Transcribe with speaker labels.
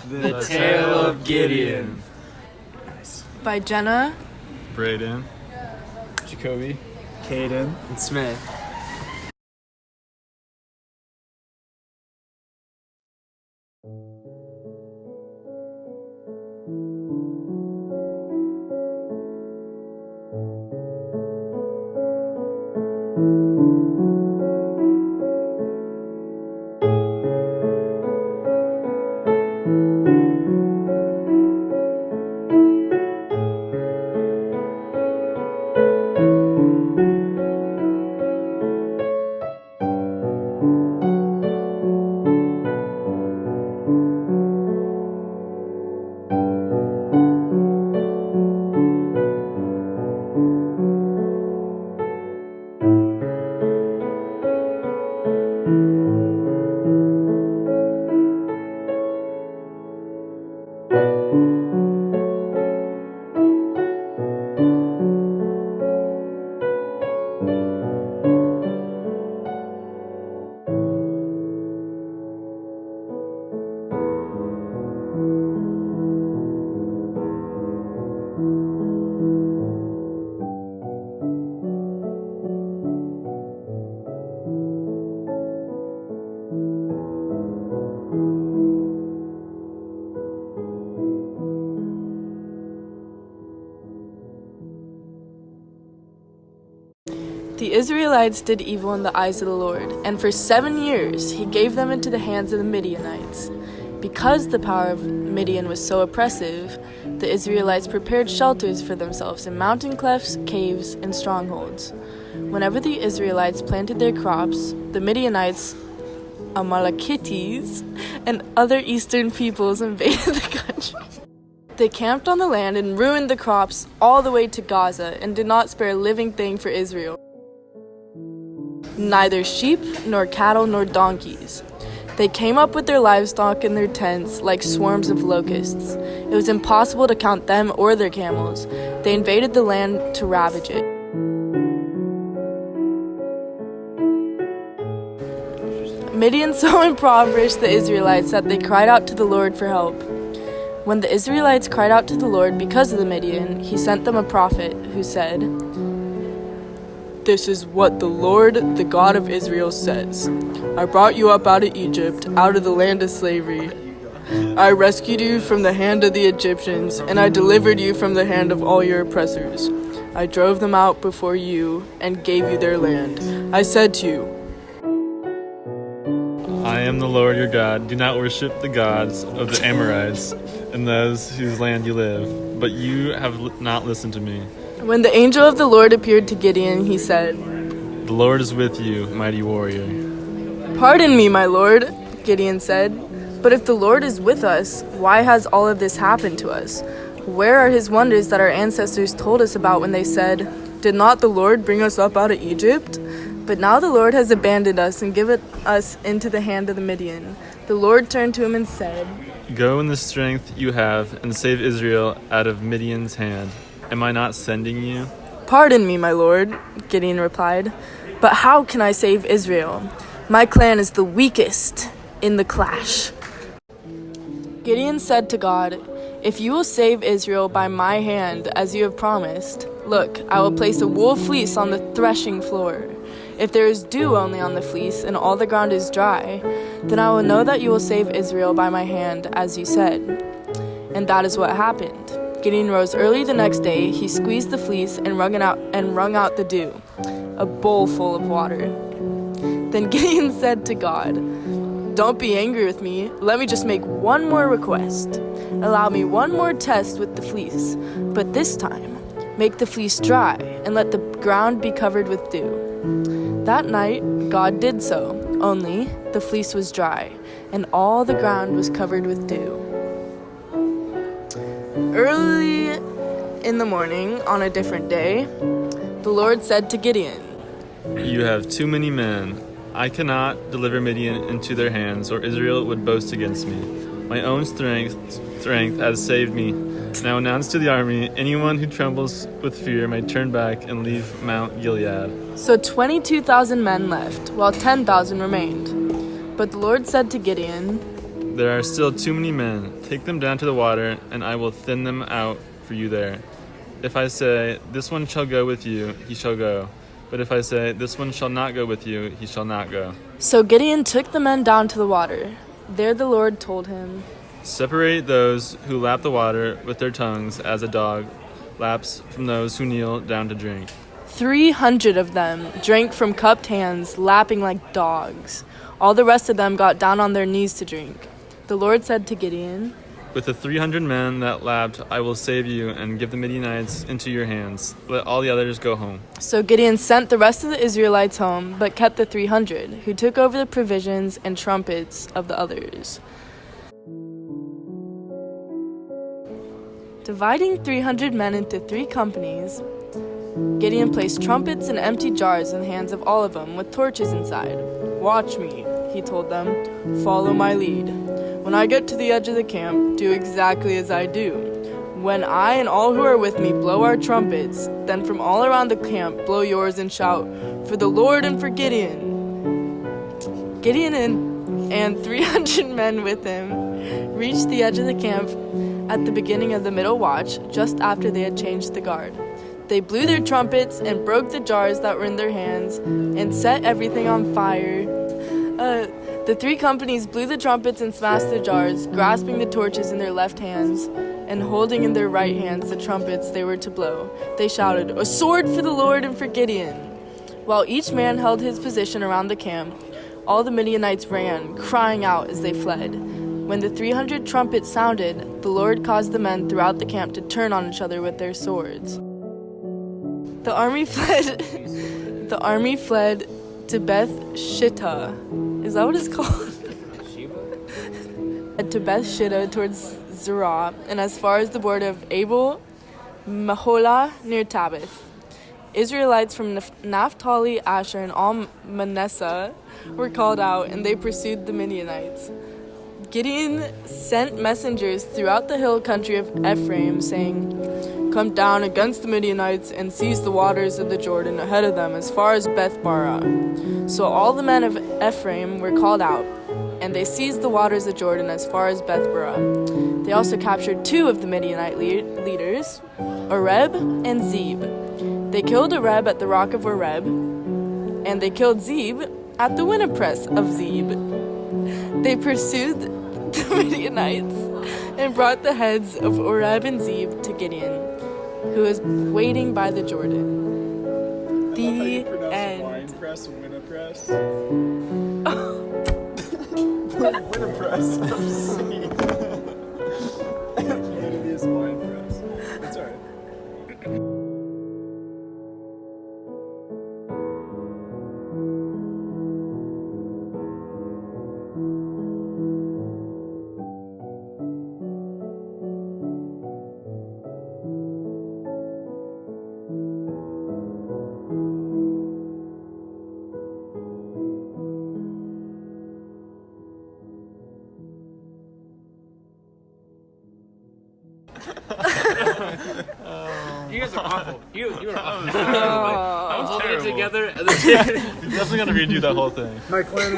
Speaker 1: The Tale of Gideon.
Speaker 2: By Jenna,
Speaker 3: Brayden,
Speaker 1: Jacoby,
Speaker 4: Caden,
Speaker 1: and Smith.
Speaker 2: the Israelites did evil in the eyes of the Lord, and for 7 years he gave them into the hands of the Midianites. Because the power of Midian was so oppressive, the Israelites prepared shelters for themselves in mountain clefts, caves, and strongholds. Whenever the Israelites planted their crops, the Midianites, Amalekites, and other eastern peoples invaded the country. They camped on the land and ruined the crops all the way to Gaza and did not spare a living thing for Israel. Neither sheep, nor cattle, nor donkeys. They came up with their livestock in their tents like swarms of locusts. It was impossible to count them or their camels. They invaded the land to ravage it. Midian so impoverished the Israelites that they cried out to the Lord for help. When the Israelites cried out to the Lord because of the Midian, he sent them a prophet who said, "This is what the Lord, the God of Israel, says. I brought you up out of Egypt, out of the land of slavery. I rescued you from the hand of the Egyptians, and I delivered you from the hand of all your oppressors. I drove them out before you and gave you their land. I said to you,
Speaker 3: I am the Lord your God. Do not worship the gods of the Amorites in those whose land you live. But you have not listened to me.
Speaker 2: When the angel of the Lord appeared to Gideon, he said,
Speaker 3: The Lord is with you, mighty warrior.
Speaker 2: Pardon me, my lord, Gideon said, but if the Lord is with us, why has all of this happened to us? Where are his wonders that our ancestors told us about when they said, Did not the Lord bring us up out of Egypt? But now the Lord has abandoned us and given us into the hand of the Midian. The Lord turned to him and said,
Speaker 3: Go in the strength you have and save Israel out of Midian's hand. Am I not sending you?
Speaker 2: Pardon me, my lord, Gideon replied, but how can I save Israel? My clan is the weakest in the clash. Gideon said to God, If you will save Israel by my hand, as you have promised, look, I will place a wool fleece on the threshing floor. If there is dew only on the fleece and all the ground is dry, then I will know that you will save Israel by my hand, as you said. And that is what happened. Gideon rose early the next day. He squeezed the fleece and wrung out the dew, a bowl full of water. Then Gideon said to God, Don't be angry with me. Let me just make one more request. Allow me one more test with the fleece, but this time, make the fleece dry and let the ground be covered with dew. That night, God did so, only the fleece was dry, and all the ground was covered with dew. Early in the morning, on a different day, the Lord said to Gideon,
Speaker 3: You have too many men. I cannot deliver Midian into their hands, or Israel would boast against me. My own strength has saved me. Now announce to the army, anyone who trembles with fear may turn back and leave Mount Gilead.
Speaker 2: So 22,000 men left, while 10,000 remained. But the Lord said to Gideon,
Speaker 3: There are still too many men. Take them down to the water, and I will thin them out for you there. If I say, this one shall go with you, he shall go. But if I say, this one shall not go with you, he shall not go.
Speaker 2: So Gideon took the men down to the water. There the Lord told him,
Speaker 3: Separate those who lap the water with their tongues as a dog laps from those who kneel down to drink.
Speaker 2: 300 of them drank from cupped hands, lapping like dogs. All the rest of them got down on their knees to drink. The Lord said to Gideon,
Speaker 3: With the 300 men that lapped, I will save you and give the Midianites into your hands. Let all the others go home.
Speaker 2: So Gideon sent the rest of the Israelites home, but kept the 300, who took over the provisions and trumpets of the others. Dividing 300 men into 3 companies, Gideon placed trumpets and empty jars in the hands of all of them, with torches inside. Watch me, he told them. Follow my lead. When I get to the edge of the camp, do exactly as I do. When I and all who are with me blow our trumpets, then from all around the camp blow yours and shout, For the Lord and for Gideon. Gideon and 300 men with him reached the edge of the camp at the beginning of the middle watch, just after they had changed the guard. They blew their trumpets and broke the jars that were in their hands and set everything on fire. The 3 companies blew the trumpets and smashed the jars, grasping the torches in their left hands and holding in their right hands the trumpets they were to blow. They shouted, A sword for the Lord and for Gideon! While each man held his position around the camp, all the Midianites ran, crying out as they fled. When the 300 trumpets sounded, the Lord caused the men throughout the camp to turn on each other with their swords. The army fled to Beth Shittah. Is that what it's called? To Beth Shittah towards Zerah, and as far as the border of Abel Meholah near Tabith. Israelites from Naphtali, Asher, and all Manasseh were called out, and they pursued the Midianites. Gideon sent messengers throughout the hill country of Ephraim, saying, Come down against the Midianites and seize the waters of the Jordan ahead of them as far as Beth-barah. So all the men of Ephraim were called out, and they seized the waters of Jordan as far as Beth-barah. They also captured 2 of the Midianite leaders, Oreb and Zeb. They killed Oreb at the rock of Oreb, and they killed Zeb at the winnowpress of Zeb. They pursued the Midianites and brought the heads of Oreb and Zeb to Gideon, who was waiting by the Jordan. The end.
Speaker 1: Wine press, winner press. Winner press. I'm seeing. It is wine press. It's alright.
Speaker 4: You guys are awful. You are awful.
Speaker 3: That was
Speaker 4: Holding it
Speaker 3: terrible.
Speaker 4: together and then
Speaker 3: You're definitely gonna redo that whole thing.
Speaker 1: My clan